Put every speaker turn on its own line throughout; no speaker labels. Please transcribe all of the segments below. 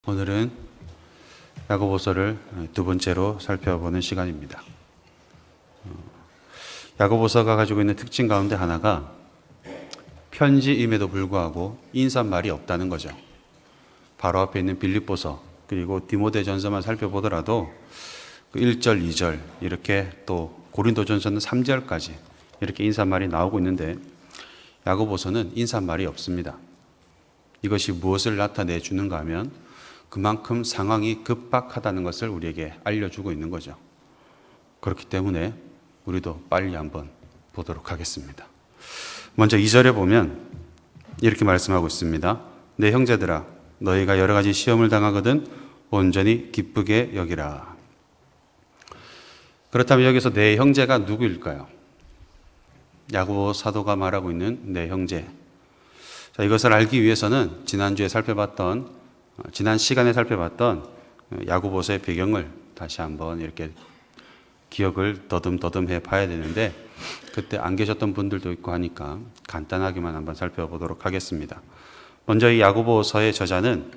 오늘은 야고보서를 두 번째로 살펴보는 시간입니다. 야고보서가 가지고 있는 특징 가운데 하나가 편지임에도 불구하고 인사말이 없다는 거죠. 바로 앞에 있는 빌립보서 그리고 디모데전서만 살펴보더라도 1절, 2절 이렇게 또 고린도전서는 3절까지 이렇게 인사말이 나오고 있는데 야고보서는 인사말이 없습니다. 이것이 무엇을 나타내 주는가 하면 그만큼 상황이 급박하다는 것을 우리에게 알려주고 있는 거죠. 그렇기 때문에 우리도 빨리 한번 보도록 하겠습니다. 먼저 2절에 보면 이렇게 말씀하고 있습니다. 내 형제들아, 너희가 여러 가지 시험을 당하거든 온전히 기쁘게 여기라. 그렇다면 여기서 내 형제가 누구일까요? 야고보 사도가 말하고 있는 내 형제. 자, 이것을 알기 위해서는 지난 시간에 살펴봤던 야고보서의 배경을 다시 한번 이렇게 기억을 더듬더듬해 봐야 되는데 그때 안 계셨던 분들도 있고 하니까 간단하게만 한번 살펴보도록 하겠습니다. 먼저 이 야고보서의 저자는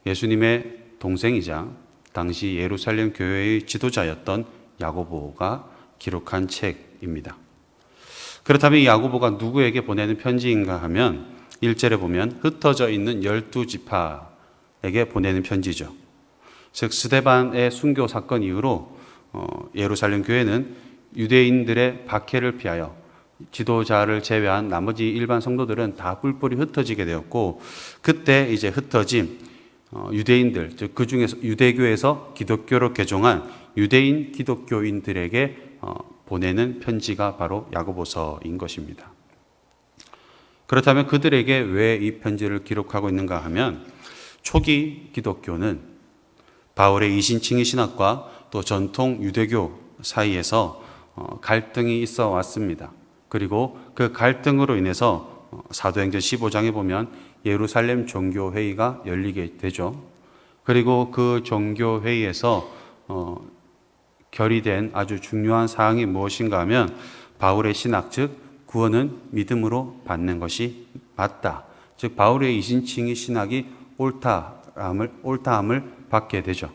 예수님의 동생이자 당시 예루살렘 교회의 지도자였던 야고보가 기록한 책입니다. 그렇다면 이 야고보가 누구에게 보내는 편지인가 하면 1절에 보면 흩어져 있는 12지파에게 보내는 편지죠. 즉 스데반의 순교 사건 이후로 예루살렘 교회는 유대인들의 박해를 피하여 지도자를 제외한 나머지 일반 성도들은 다 뿔뿔이 흩어지게 되었고 그때 이제 흩어진 유대인들, 즉 그 중에서 유대교에서 기독교로 개종한 유대인 기독교인들에게 보내는 편지가 바로 야고보서인 것입니다. 그렇다면 그들에게 왜 이 편지를 기록하고 있는가 하면 초기 기독교는 바울의 이신칭의 신학과 또 전통 유대교 사이에서 갈등이 있어 왔습니다. 그리고 그 갈등으로 인해서 사도행전 15장에 보면 예루살렘 종교회의가 열리게 되죠. 그리고 그 종교회의에서 결의된 아주 중요한 사항이 무엇인가 하면 바울의 신학, 즉 구원은 믿음으로 받는 것이 맞다. 즉 바울의 이신칭의 신학이 옳다함을 받게 되죠.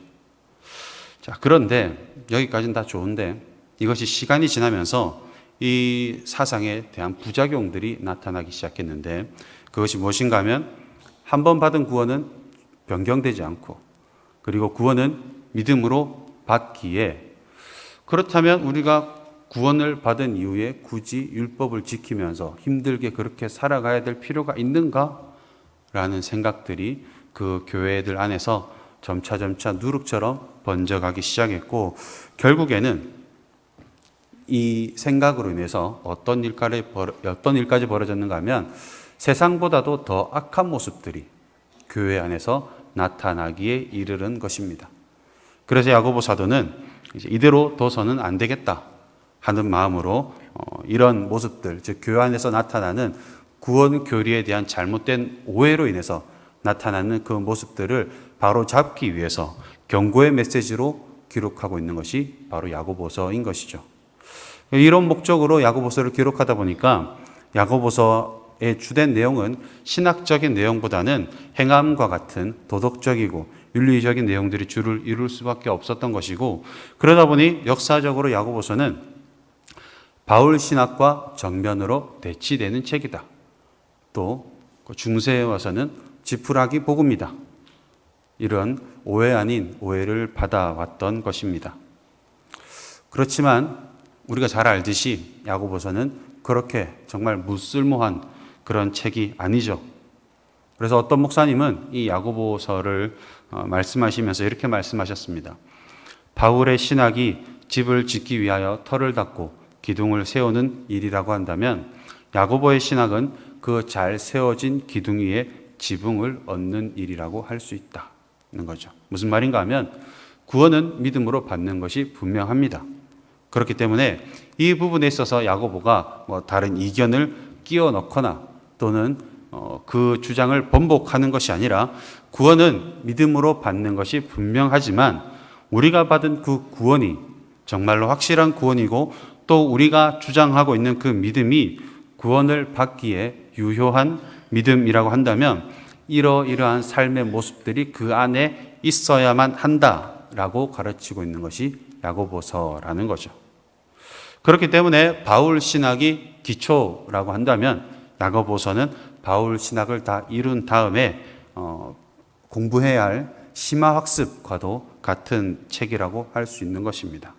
자, 그런데 여기까지는 다 좋은데 이것이 시간이 지나면서 이 사상에 대한 부작용들이 나타나기 시작했는데 그것이 무엇인가 하면 한 번 받은 구원은 변경되지 않고 그리고 구원은 믿음으로 받기에 그렇다면 우리가 구원을 받은 이후에 굳이 율법을 지키면서 힘들게 그렇게 살아가야 될 필요가 있는가? 라는 생각들이 그 교회들 안에서 점차 누룩처럼 번져가기 시작했고 결국에는 이 생각으로 인해서 어떤 일까지 벌어졌는가 하면 세상보다도 더 악한 모습들이 교회 안에서 나타나기에 이르는 것입니다. 그래서 야고보 사도는 이대로 둬서는 안 되겠다 하는 마음으로 이런 모습들, 즉 교회 안에서 나타나는 구원 교리에 대한 잘못된 오해로 인해서 나타나는 그 모습들을 바로 잡기 위해서 경고의 메시지로 기록하고 있는 것이 바로 야고보서인 것이죠. 이런 목적으로 야고보서를 기록하다 보니까 야고보서의 주된 내용은 신학적인 내용보다는 행함과 같은 도덕적이고 윤리적인 내용들이 주를 이룰 수밖에 없었던 것이고 그러다 보니 역사적으로 야고보서는 바울 신학과 정면으로 대치되는 책이다. 또 중세에 와서는 지푸라기 복음이다. 이런 오해 아닌 오해를 받아왔던 것입니다. 그렇지만 우리가 잘 알듯이 야고보서는 그렇게 정말 무쓸모한 그런 책이 아니죠. 그래서 어떤 목사님은 이 야고보서를 말씀하시면서 이렇게 말씀하셨습니다. 바울의 신학이 집을 짓기 위하여 터를 닦고 기둥을 세우는 일이라고 한다면 야고보의 신학은 그 잘 세워진 기둥 위에 지붕을 얻는 일이라고 할 수 있다는 거죠. 무슨 말인가 하면 구원은 믿음으로 받는 것이 분명합니다. 그렇기 때문에 이 부분에 있어서 야고보가 다른 이견을 끼워 넣거나 또는 그 주장을 번복하는 것이 아니라 구원은 믿음으로 받는 것이 분명하지만 우리가 받은 그 구원이 정말로 확실한 구원이고 또 우리가 주장하고 있는 그 믿음이 구원을 받기에 유효한 믿음이라고 한다면 이러이러한 삶의 모습들이 그 안에 있어야만 한다라고 가르치고 있는 것이 야고보서라는 거죠. 그렇기 때문에 바울 신학이 기초라고 한다면 야고보서는 바울 신학을 다 이룬 다음에 공부해야 할 심화학습과도 같은 책이라고 할 수 있는 것입니다.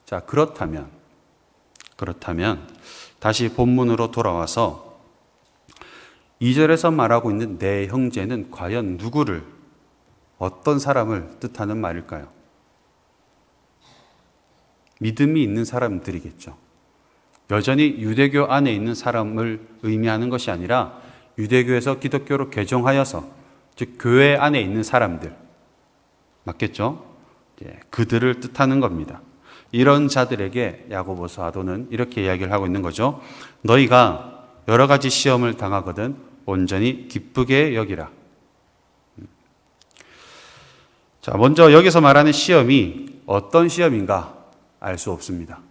자, 그렇다면 다시 본문으로 돌아와서 2절에서 말하고 있는 내 형제는 과연 누구를, 어떤 사람을 뜻하는 말일까요? 믿음이 있는 사람들이겠죠. 여전히 유대교 안에 있는 사람을 의미하는 것이 아니라 유대교에서 기독교로 개종하여서, 즉 교회 안에 있는 사람들, 맞겠죠? 그들을 뜻하는 겁니다. 이런 자들에게 야고보서 사도는 이렇게 이야기를 하고 있는 거죠. 너희가 여러 가지 시험을 당하거든 온전히 기쁘게 여기라. 자, 먼저 여기서 말하는 시험이 어떤 시험인가 알 수 없습니다.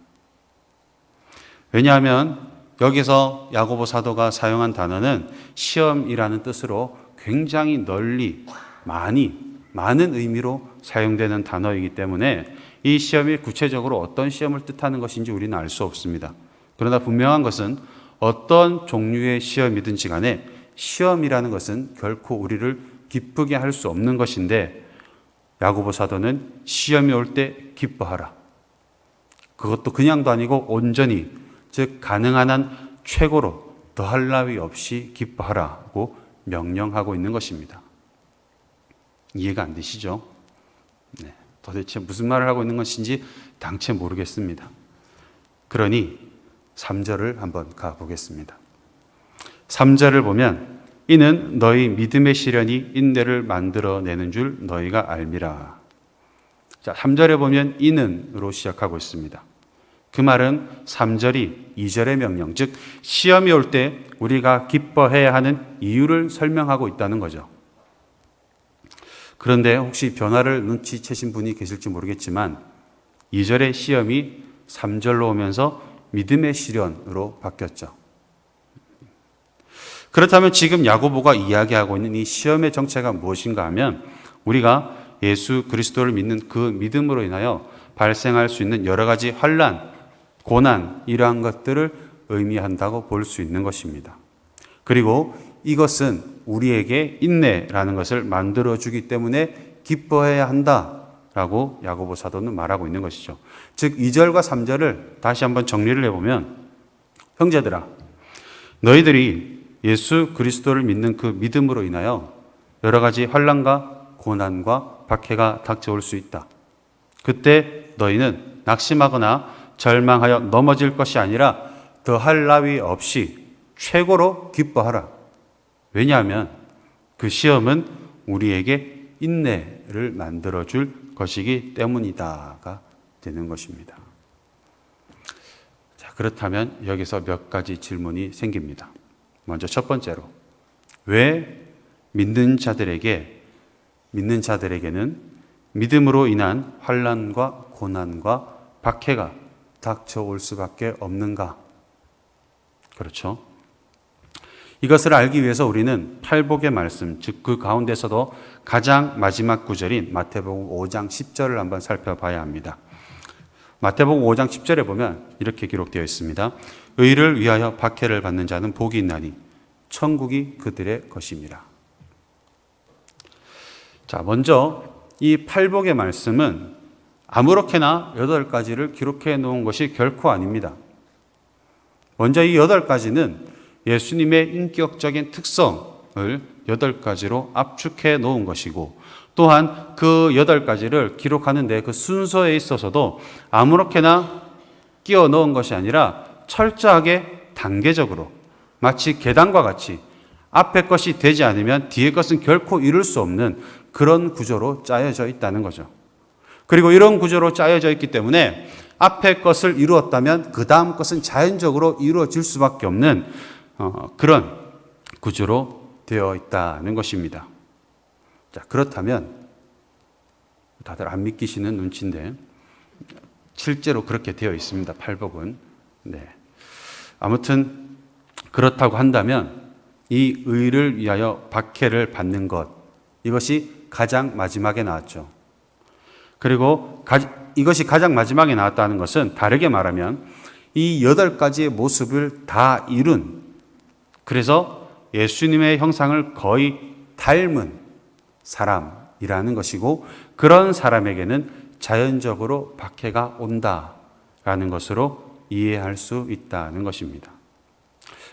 왜냐하면 여기서 야고보 사도가 사용한 단어는 시험이라는 뜻으로 굉장히 널리 많은 의미로 사용되는 단어이기 때문에 이 시험이 구체적으로 어떤 시험을 뜻하는 것인지 우리는 알 수 없습니다. 그러나 분명한 것은 어떤 종류의 시험이든지 간에 시험이라는 것은 결코 우리를 기쁘게 할 수 없는 것인데 야고보 사도는 시험이 올 때 기뻐하라. 그것도 그냥도 아니고 온전히, 즉 가능한 한 최고로 더할 나위 없이 기뻐하라고 명령하고 있는 것입니다. 이해가 안 되시죠? 네, 도대체 무슨 말을 하고 있는 것인지 당최 모르겠습니다. 그러니 3절을 한번 가보겠습니다. 3절을 보면 이는 너희 믿음의 시련이 인내를 만들어내는 줄 너희가 알미라. 자, 3절에 보면 이는으로 시작하고 있습니다. 그 말은 3절이 2절의 명령, 즉 시험이 올 때 우리가 기뻐해야 하는 이유를 설명하고 있다는 거죠. 그런데 혹시 변화를 눈치채신 분이 계실지 모르겠지만 2절의 시험이 3절로 오면서 믿음의 시련으로 바뀌었죠. 그렇다면 지금 야고보가 이야기하고 있는 이 시험의 정체가 무엇인가 하면 우리가 예수 그리스도를 믿는 그 믿음으로 인하여 발생할 수 있는 여러 가지 환난, 고난, 이러한 것들을 의미한다고 볼 수 있는 것입니다. 그리고 이것은 우리에게 인내라는 것을 만들어주기 때문에 기뻐해야 한다라고 야고보 사도는 말하고 있는 것이죠. 즉 2절과 3절을 다시 한번 정리를 해보면, 형제들아, 너희들이 예수 그리스도를 믿는 그 믿음으로 인하여 여러 가지 환난과 고난과 박해가 닥쳐올 수 있다. 그때 너희는 낙심하거나 절망하여 넘어질 것이 아니라 더할 나위 없이 최고로 기뻐하라. 왜냐하면 그 시험은 우리에게 인내를 만들어줄 것이기 때문이다가 되는 것입니다. 자, 그렇다면 여기서 몇 가지 질문이 생깁니다. 먼저 첫 번째로, 왜 믿는 자들에게는 믿음으로 인한 환난과 고난과 박해가 닥쳐올 수밖에 없는가? 그렇죠. 이것을 알기 위해서 우리는 팔복의 말씀, 즉 그 가운데서도 가장 마지막 구절인 마태복음 5장 10절을 한번 살펴봐야 합니다. 마태복음 5장 10절에 보면 이렇게 기록되어 있습니다. 의를 위하여 박해를 받는 자는 복이 있나니 천국이 그들의 것임이라. 자, 먼저 이 팔복의 말씀은 아무렇게나 8가지를 기록해 놓은 것이 결코 아닙니다. 먼저 이 8가지는 예수님의 인격적인 특성을 8가지로 압축해 놓은 것이고, 또한 그 8가지를 기록하는데 그 순서에 있어서도 아무렇게나 끼워 넣은 것이 아니라 철저하게 단계적으로, 마치 계단과 같이 앞에 것이 되지 않으면 뒤에 것은 결코 이룰 수 없는 그런 구조로 짜여져 있다는 거죠. 그리고 이런 구조로 짜여져 있기 때문에 앞에 것을 이루었다면 그 다음 것은 자연적으로 이루어질 수밖에 없는 그런 구조로 되어 있다는 것입니다. 자, 그렇다면 다들 안 믿기시는 눈치인데 실제로 그렇게 되어 있습니다. 팔복은. 네. 아무튼 그렇다고 한다면 이 의를 위하여 박해를 받는 것, 이것이 가장 마지막에 나왔죠. 그리고 이것이 가장 마지막에 나왔다는 것은 다르게 말하면 이 8가지의 모습을 다 이룬, 그래서 예수님의 형상을 거의 닮은 사람이라는 것이고, 그런 사람에게는 자연적으로 박해가 온다라는 것으로 이해할 수 있다는 것입니다.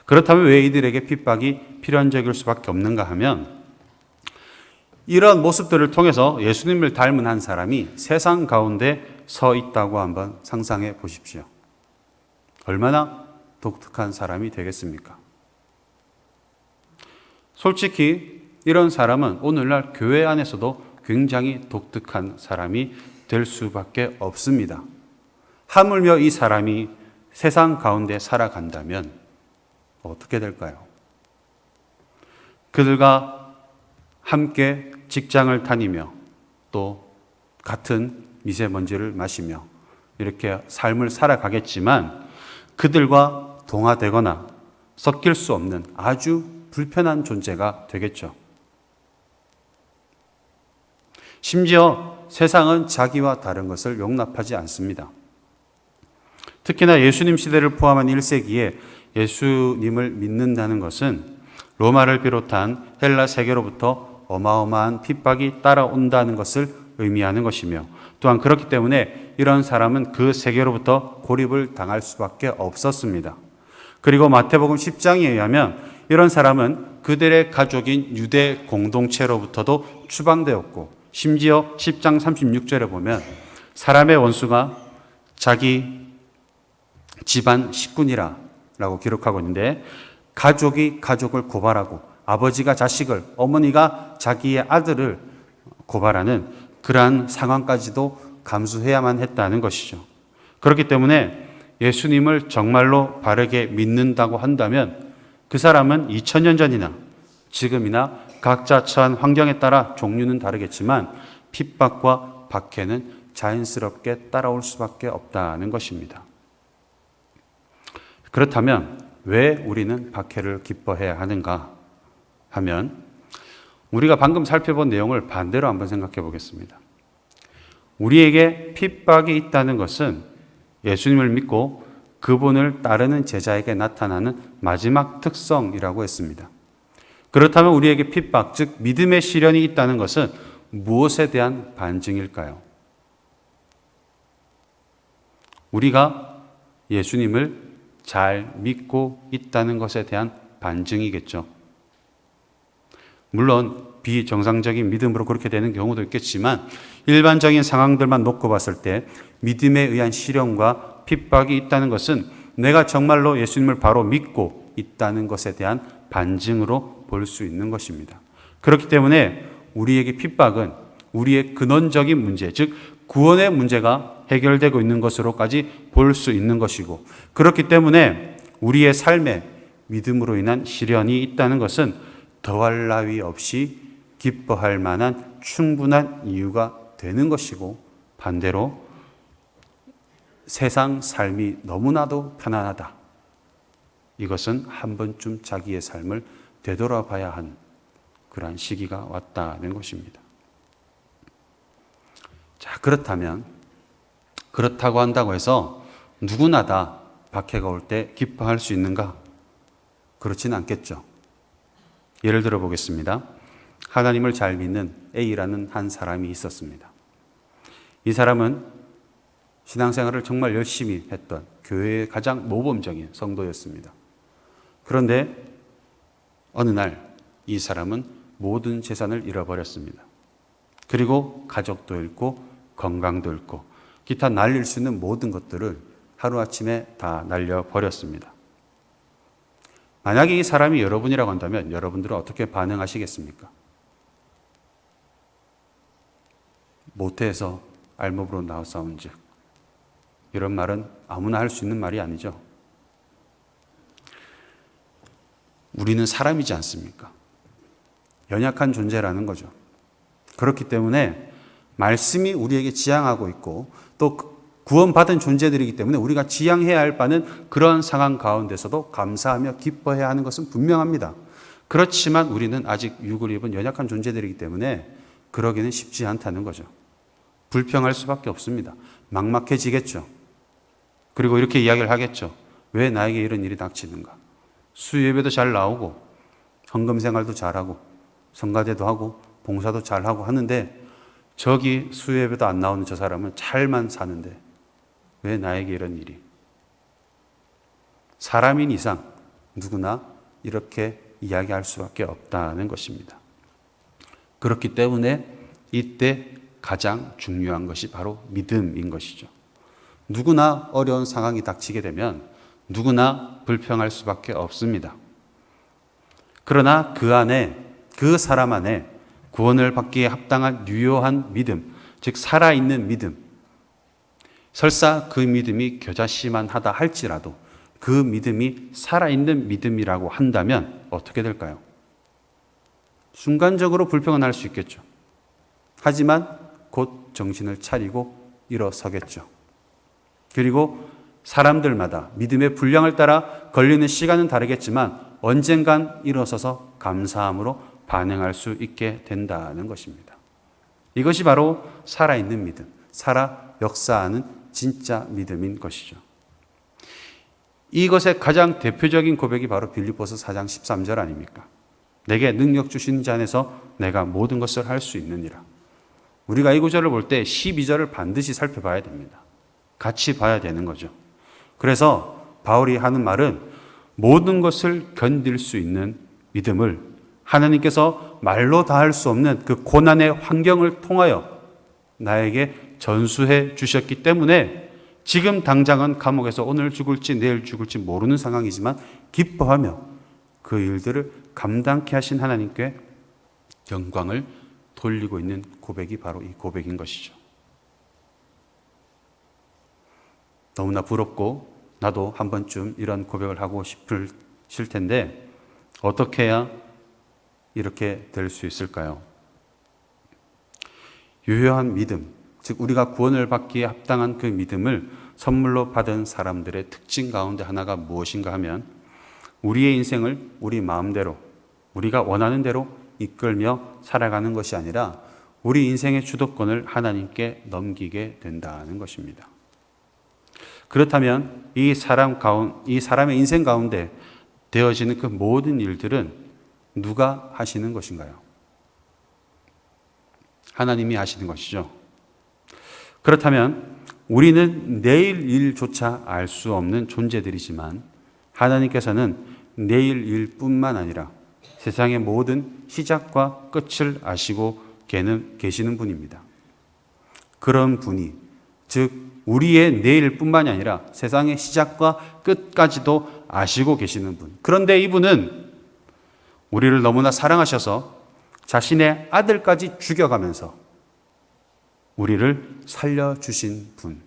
그렇다면 왜 이들에게 핍박이 필연적일 수밖에 없는가 하면, 이런 모습들을 통해서 예수님을 닮은 한 사람이 세상 가운데 서 있다고 한번 상상해 보십시오. 얼마나 독특한 사람이 되겠습니까? 솔직히 이런 사람은 오늘날 교회 안에서도 굉장히 독특한 사람이 될 수밖에 없습니다. 하물며 이 사람이 세상 가운데 살아간다면 어떻게 될까요? 그들과 함께 직장을 다니며 또 같은 미세먼지를 마시며 이렇게 삶을 살아가겠지만 그들과 동화되거나 섞일 수 없는 아주 불편한 존재가 되겠죠. 심지어 세상은 자기와 다른 것을 용납하지 않습니다. 특히나 예수님 시대를 포함한 1세기에 예수님을 믿는다는 것은 로마를 비롯한 헬라 세계로부터 어마어마한 핍박이 따라온다는 것을 의미하는 것이며, 또한 그렇기 때문에 이런 사람은 그 세계로부터 고립을 당할 수밖에 없었습니다. 그리고 마태복음 10장에 의하면 이런 사람은 그들의 가족인 유대 공동체로부터도 추방되었고, 심지어 10장 36절에 보면 사람의 원수가 자기 집안 식군이라 라고 기록하고 있는데, 가족이 가족을 고발하고 아버지가 자식을, 어머니가 자기의 아들을 고발하는 그러한 상황까지도 감수해야만 했다는 것이죠. 그렇기 때문에 예수님을 정말로 바르게 믿는다고 한다면 그 사람은 2000년 전이나 지금이나 각자 처한 환경에 따라 종류는 다르겠지만 핍박과 박해는 자연스럽게 따라올 수밖에 없다는 것입니다. 그렇다면 왜 우리는 박해를 기뻐해야 하는가 하면, 우리가 방금 살펴본 내용을 반대로 한번 생각해 보겠습니다. 우리에게 핍박이 있다는 것은 예수님을 믿고 그분을 따르는 제자에게 나타나는 마지막 특성이라고 했습니다. 그렇다면 우리에게 핍박, 즉 믿음의 시련이 있다는 것은 무엇에 대한 반증일까요? 우리가 예수님을 잘 믿고 있다는 것에 대한 반증이겠죠. 물론 비정상적인 믿음으로 그렇게 되는 경우도 있겠지만 일반적인 상황들만 놓고 봤을 때 믿음에 의한 시련과 핍박이 있다는 것은 내가 정말로 예수님을 바로 믿고 있다는 것에 대한 반증으로 볼 수 있는 것입니다. 그렇기 때문에 우리에게 핍박은 우리의 근원적인 문제, 즉 구원의 문제가 해결되고 있는 것으로까지 볼 수 있는 것이고, 그렇기 때문에 우리의 삶에 믿음으로 인한 시련이 있다는 것은 더할 나위 없이 기뻐할 만한 충분한 이유가 되는 것이고, 반대로 세상 삶이 너무나도 편안하다, 이것은 한 번쯤 자기의 삶을 되돌아봐야 한 그러한 시기가 왔다는 것입니다. 자, 그렇다고 한다고 해서 누구나 다 박해가 올 때 기뻐할 수 있는가? 그렇지는 않겠죠. 예를 들어 보겠습니다. 하나님을 잘 믿는 A라는 한 사람이 있었습니다. 이 사람은 신앙생활을 정말 열심히 했던 교회의 가장 모범적인 성도였습니다. 그런데 어느 날 이 사람은 모든 재산을 잃어버렸습니다. 그리고 가족도 잃고 건강도 잃고 기타 날릴 수 있는 모든 것들을 하루아침에 다 날려버렸습니다. 만약에 이 사람이 여러분이라고 한다면 여러분들은 어떻게 반응하시겠습니까? 모태에서 알몸으로 나왔사온즉, 이런 말은 아무나 할 수 있는 말이 아니죠. 우리는 사람이지 않습니까? 연약한 존재라는 거죠. 그렇기 때문에 말씀이 우리에게 지향하고 있고 또 구원받은 존재들이기 때문에 우리가 지향해야 할 바는 그런 상황 가운데서도 감사하며 기뻐해야 하는 것은 분명합니다. 그렇지만 우리는 아직 육을 입은 연약한 존재들이기 때문에 그러기는 쉽지 않다는 거죠. 불평할 수밖에 없습니다. 막막해지겠죠. 그리고 이렇게 이야기를 하겠죠. 왜 나에게 이런 일이 닥치는가? 수요예배도 잘 나오고 헌금생활도 잘하고 성가대도 하고 봉사도 잘하고 하는데 저기 수요예배도 안 나오는 저 사람은 잘만 사는데 왜 나에게 이런 일이? 사람인 이상 누구나 이렇게 이야기할 수밖에 없다는 것입니다. 그렇기 때문에 이때 가장 중요한 것이 바로 믿음인 것이죠. 누구나 어려운 상황이 닥치게 되면 누구나 불평할 수밖에 없습니다. 그러나 그 사람 안에 구원을 받기에 합당한 유효한 믿음, 즉 살아있는 믿음, 설사 그 믿음이 겨자씨만 하다 할지라도 그 믿음이 살아있는 믿음이라고 한다면 어떻게 될까요? 순간적으로 불평은 할 수 있겠죠. 하지만 곧 정신을 차리고 일어서겠죠. 그리고 사람들마다 믿음의 분량을 따라 걸리는 시간은 다르겠지만 언젠간 일어서서 감사함으로 반응할 수 있게 된다는 것입니다. 이것이 바로 살아있는 믿음, 살아 역사하는 진짜 믿음인 것이죠. 이것의 가장 대표적인 고백이 바로 빌립보서 4장 13절 아닙니까? 내게 능력 주신 자 안에서 내가 모든 것을 할 수 있느니라. 우리가 이 구절을 볼 때 12절을 반드시 살펴봐야 됩니다. 같이 봐야 되는 거죠. 그래서 바울이 하는 말은 모든 것을 견딜 수 있는 믿음을 하나님께서 말로 다 할 수 없는 그 고난의 환경을 통하여 나에게 전수해 주셨기 때문에 지금 당장은 감옥에서 오늘 죽을지 내일 죽을지 모르는 상황이지만 기뻐하며 그 일들을 감당케 하신 하나님께 영광을 돌리고 있는 고백이 바로 이 고백인 것이죠. 너무나 부럽고 나도 한 번쯤 이런 고백을 하고 싶으실 텐데 어떻게 해야 이렇게 될 수 있을까요? 유효한 믿음, 즉 우리가 구원을 받기에 합당한 그 믿음을 선물로 받은 사람들의 특징 가운데 하나가 무엇인가 하면 우리의 인생을 우리 마음대로 우리가 원하는 대로 이끌며 살아가는 것이 아니라 우리 인생의 주도권을 하나님께 넘기게 된다는 것입니다. 그렇다면 이 사람의 인생 가운데 되어지는 그 모든 일들은 누가 하시는 것인가요? 하나님이 하시는 것이죠. 그렇다면 우리는 내일 일조차 알 수 없는 존재들이지만 하나님께서는 내일 일뿐만 아니라 세상의 모든 시작과 끝을 아시고 계시는 분입니다. 그런 분이, 즉 우리의 내일뿐만이 아니라 세상의 시작과 끝까지도 아시고 계시는 분. 그런데 이분은 우리를 너무나 사랑하셔서 자신의 아들까지 죽여가면서 우리를 살려주신 분.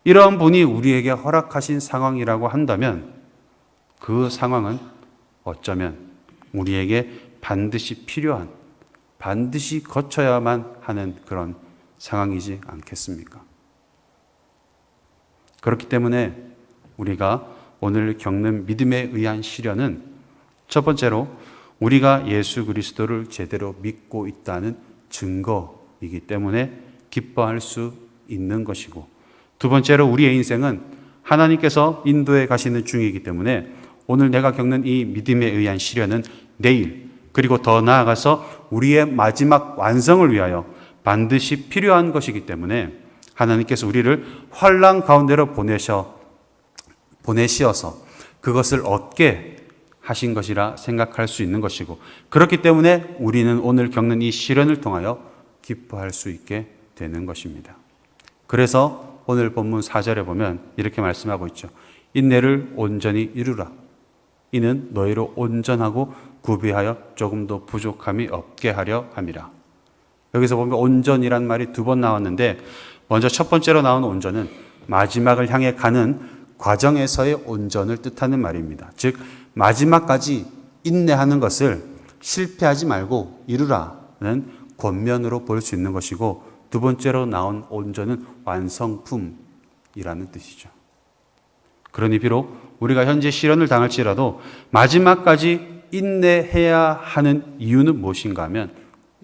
이런 분이 우리에게 허락하신 상황이라고 한다면 그 상황은 어쩌면 우리에게 반드시 필요한, 반드시 거쳐야만 하는 그런 상황이지 않겠습니까? 그렇기 때문에 우리가 오늘 겪는 믿음에 의한 시련은 첫 번째로 우리가 예수 그리스도를 제대로 믿고 있다는 증거이기 때문에 기뻐할 수 있는 것이고, 두 번째로 우리의 인생은 하나님께서 인도해 가시는 중이기 때문에 오늘 내가 겪는 이 믿음에 의한 시련은 내일 그리고 더 나아가서 우리의 마지막 완성을 위하여 반드시 필요한 것이기 때문에 하나님께서 우리를 환난 가운데로 보내시어서 그것을 얻게 하신 것이라 생각할 수 있는 것이고, 그렇기 때문에 우리는 오늘 겪는 이 시련을 통하여 기뻐할 수 있게 되는 것입니다. 그래서 오늘 본문 4절에 보면 이렇게 말씀하고 있죠. 인내를 온전히 이루라. 이는 너희로 온전하고 구비하여 조금도 부족함이 없게 하려 함이라. 여기서 보면 온전이란 말이 두 번 나왔는데 먼저 첫 번째로 나온 온전은 마지막을 향해 가는 과정에서의 온전을 뜻하는 말입니다. 즉 마지막까지 인내하는 것을 실패하지 말고 이루라는 권면으로 볼 수 있는 것이고, 두 번째로 나온 온전은 완성품이라는 뜻이죠. 그러니 비록 우리가 현재 시련을 당할지라도 마지막까지 인내해야 하는 이유는 무엇인가 하면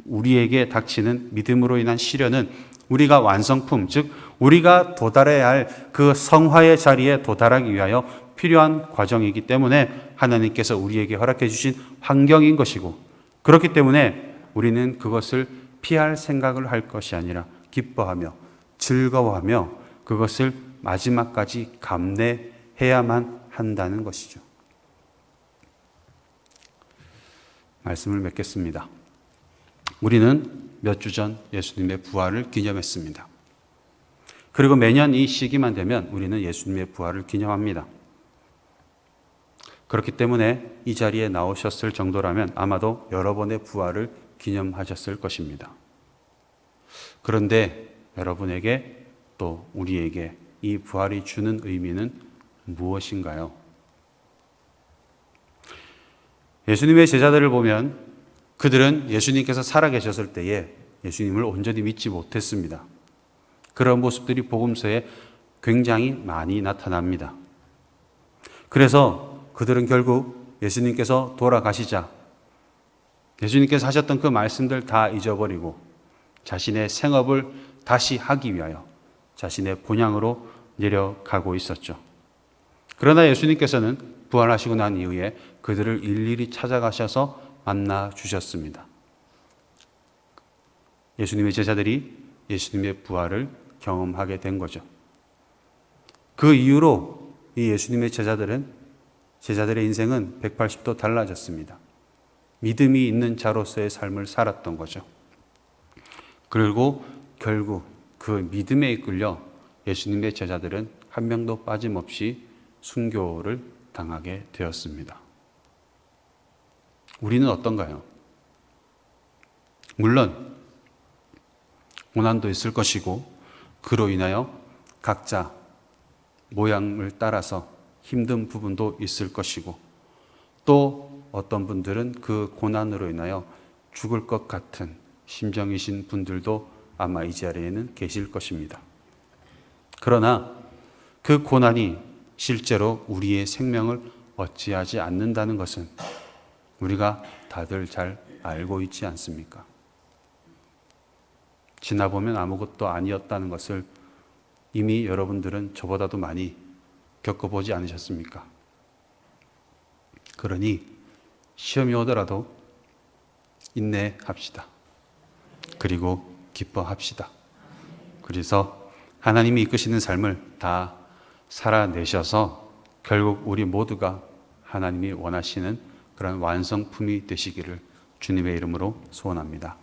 우리에게 닥치는 믿음으로 인한 시련은 우리가 완성품, 즉 우리가 도달해야 할 그 성화의 자리에 도달하기 위하여 필요한 과정이기 때문에 하나님께서 우리에게 허락해 주신 환경인 것이고, 그렇기 때문에 우리는 그것을 피할 생각을 할 것이 아니라 기뻐하며 즐거워하며 그것을 마지막까지 감내해야만 한다는 것이죠. 말씀을 맺겠습니다. 우리는 몇 주 전 예수님의 부활을 기념했습니다. 그리고 매년 이 시기만 되면 우리는 예수님의 부활을 기념합니다. 그렇기 때문에 이 자리에 나오셨을 정도라면 아마도 여러 번의 부활을 기념하셨을 것입니다. 그런데 여러분에게 또 우리에게 이 부활이 주는 의미는 무엇인가요? 예수님의 제자들을 보면 그들은 예수님께서 살아계셨을 때에 예수님을 온전히 믿지 못했습니다. 그런 모습들이 복음서에 굉장히 많이 나타납니다. 그래서 그들은 결국 예수님께서 돌아가시자 예수님께서 하셨던 그 말씀들 다 잊어버리고 자신의 생업을 다시 하기 위하여 자신의 본향으로 내려가고 있었죠. 그러나 예수님께서는 부활하시고 난 이후에 그들을 일일이 찾아가셔서 만나 주셨습니다. 예수님의 제자들이 예수님의 부활을 경험하게 된 거죠. 그 이후로 이 예수님의 제자들의 인생은 180도 달라졌습니다. 믿음이 있는 자로서의 삶을 살았던 거죠. 그리고 결국 그 믿음에 이끌려 예수님의 제자들은 한 명도 빠짐없이 순교를 당하게 되었습니다. 우리는 어떤가요? 물론 고난도 있을 것이고 그로 인하여 각자 모양을 따라서 힘든 부분도 있을 것이고 또 어떤 분들은 그 고난으로 인하여 죽을 것 같은 심정이신 분들도 아마 이 자리에는 계실 것입니다. 그러나 그 고난이 실제로 우리의 생명을 어찌하지 않는다는 것은 우리가 다들 잘 알고 있지 않습니까? 지나보면 아무것도 아니었다는 것을 이미 여러분들은 저보다도 많이 겪어보지 않으셨습니까? 그러니 시험이 오더라도 인내합시다. 그리고 기뻐합시다. 그래서 하나님이 이끄시는 삶을 다 살아내셔서 결국 우리 모두가 하나님이 원하시는 그런 완성품이 되시기를 주님의 이름으로 소원합니다.